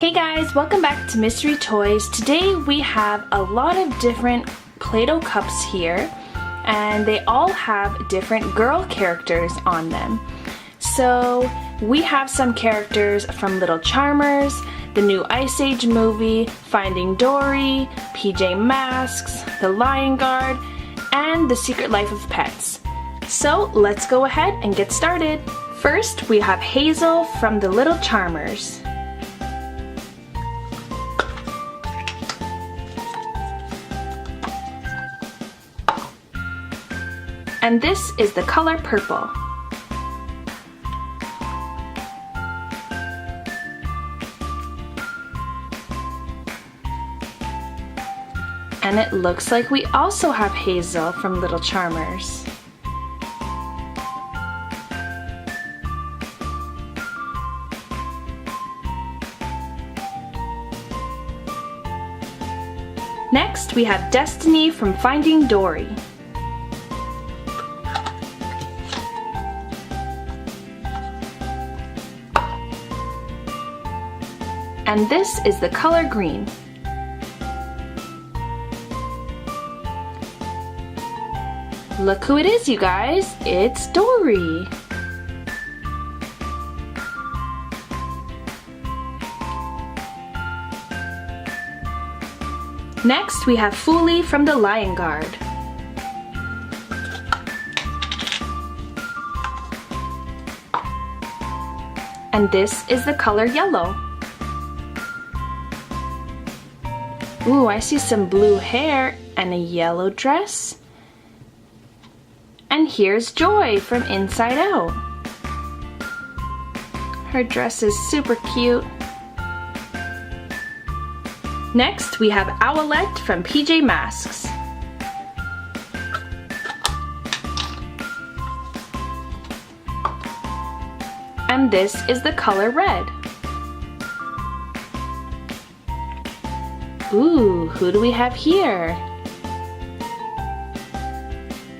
Hey guys, welcome back to Mystery Toys. Today we have a lot of different Play-Doh cups here, and they all have different girl characters on them. So we have some characters from Little Charmers, the new Ice Age movie, Finding Dory, PJ Masks, The Lion Guard, and The Secret Life of Pets. So let's go ahead and get started. First we have Hazel from the Little Charmers. And this is the color purple. And it looks like we also have Hazel from Little Charmers. Next, we have Destiny from Finding Dory. And this is the color green. Look who it is, you guys! It's Dory! Next, we have Foolie from the Lion Guard. And this is the color yellow. Ooh, I see some blue hair and a yellow dress. And here's Joy from Inside Out. Her dress is super cute. Next, we have Owlette from PJ Masks. And this is the color red. Ooh, who do we have here?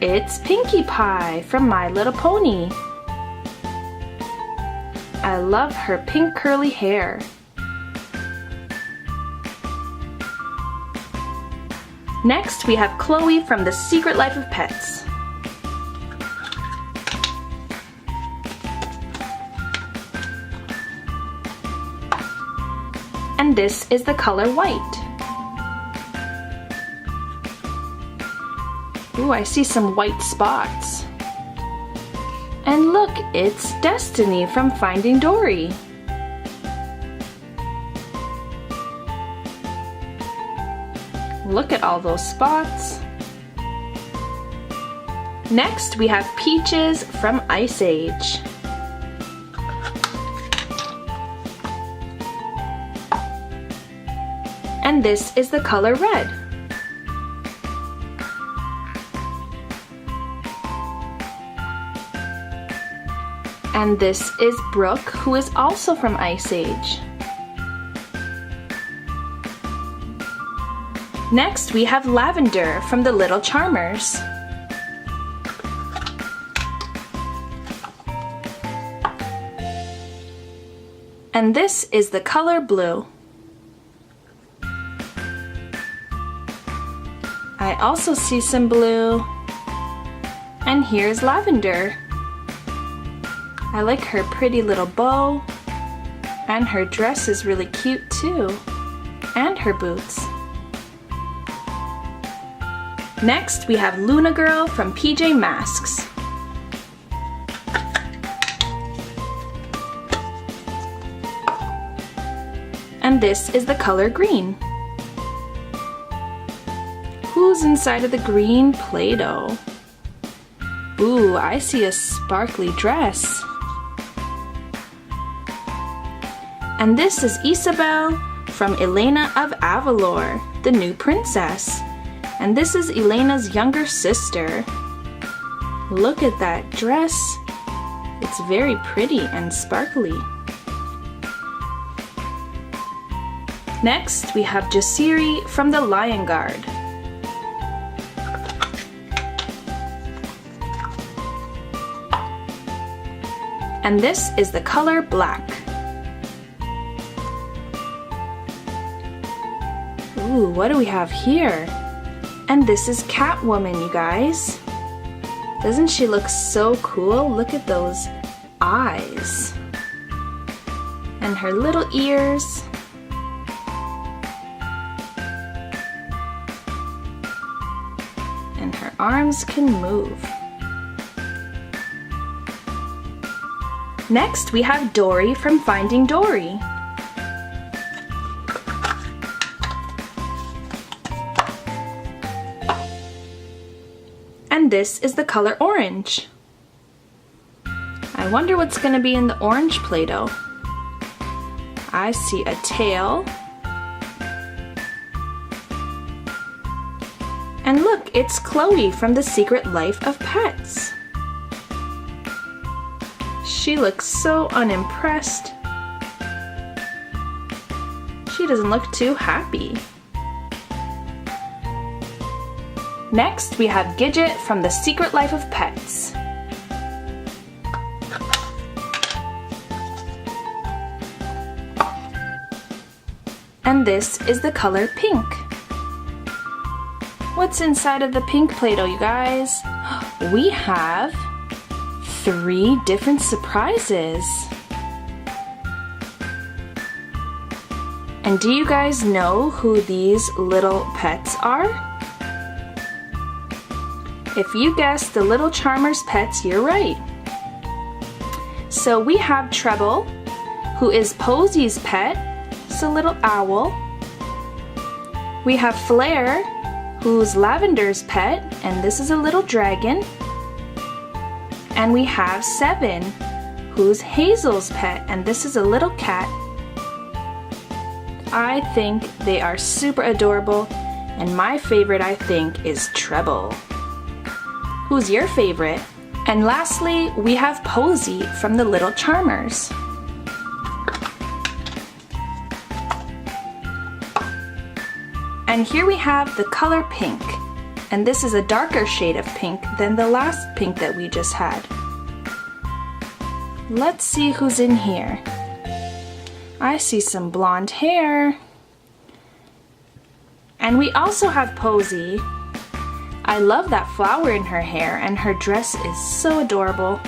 It's Pinkie Pie from My Little Pony. I love her pink curly hair. Next, we have Chloe from The Secret Life of Pets. And this is the color white. Ooh, I see some white spots. And look, it's Destiny from Finding Dory. Look at all those spots. Next, we have Peaches from Ice Age. And this is the color red. And this is Brooke, who is also from Ice Age. Next, we have Lavender from the Little Charmers. And this is the color blue. I also see some blue. And here's Lavender. I like her pretty little bow, and her dress is really cute too, and her boots. Next, we have Luna Girl from PJ Masks. And this is the color green. Who's inside of the green Play-Doh? Ooh, I see a sparkly dress. And this is Isabel from Elena of Avalor, the new princess. And this is Elena's younger sister. Look at that dress. It's very pretty and sparkly. Next, we have Jasiri from the Lion Guard. And this is the color black. Ooh, what do we have here? And this is Catwoman, you guys. Doesn't she look so cool? Look at those eyes. And her little ears. And her arms can move. Next, we have Dory from Finding Dory. And this is the color orange. I wonder what's going to be in the orange Play-Doh. I see a tail. And look, it's Chloe from The Secret Life of Pets. She looks so unimpressed. She doesn't look too happy. Next, we have Gidget from The Secret Life of Pets. And this is the color pink. What's inside of the pink Play-Doh, you guys? We have 3 different surprises. And do you guys know who these little pets are? If you guessed the Little Charmers pets, you're right. So we have Treble, who is Posey's pet. It's a little owl. We have Flare, who's Lavender's pet, and this is a little dragon. And we have Seven, who's Hazel's pet, and this is a little cat. I think they are super adorable, and my favorite, I think, is Treble. Who's your favorite? And lastly, we have Posey from the Little Charmers. And here we have the color pink. And this is a darker shade of pink than the last pink that we just had. Let's see who's in here. I see some blonde hair. And we also have Posey. I love that flower in her hair, and her dress is so adorable.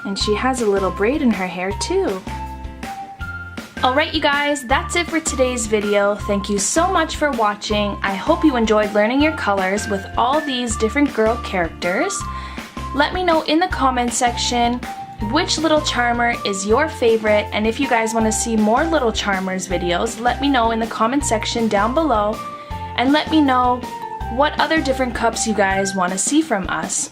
And she has a little braid in her hair too. Alright you guys, that's it for today's video. Thank you so much for watching. I hope you enjoyed learning your colors with all these different girl characters. Let me know in the comment section which Little Charmer is your favorite, and if you guys want to see more Little Charmers videos, let me know in the comment section down below, and let me know what other different cups you guys want to see from us.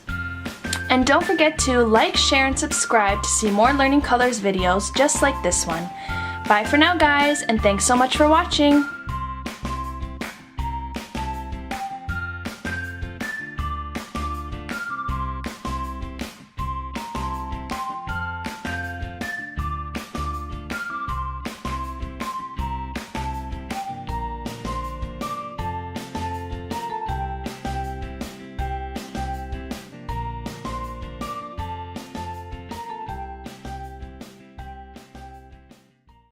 And don't forget to like, share, and subscribe to see more Learning Colors videos just like this one. Bye for now guys, and thanks so much for watching!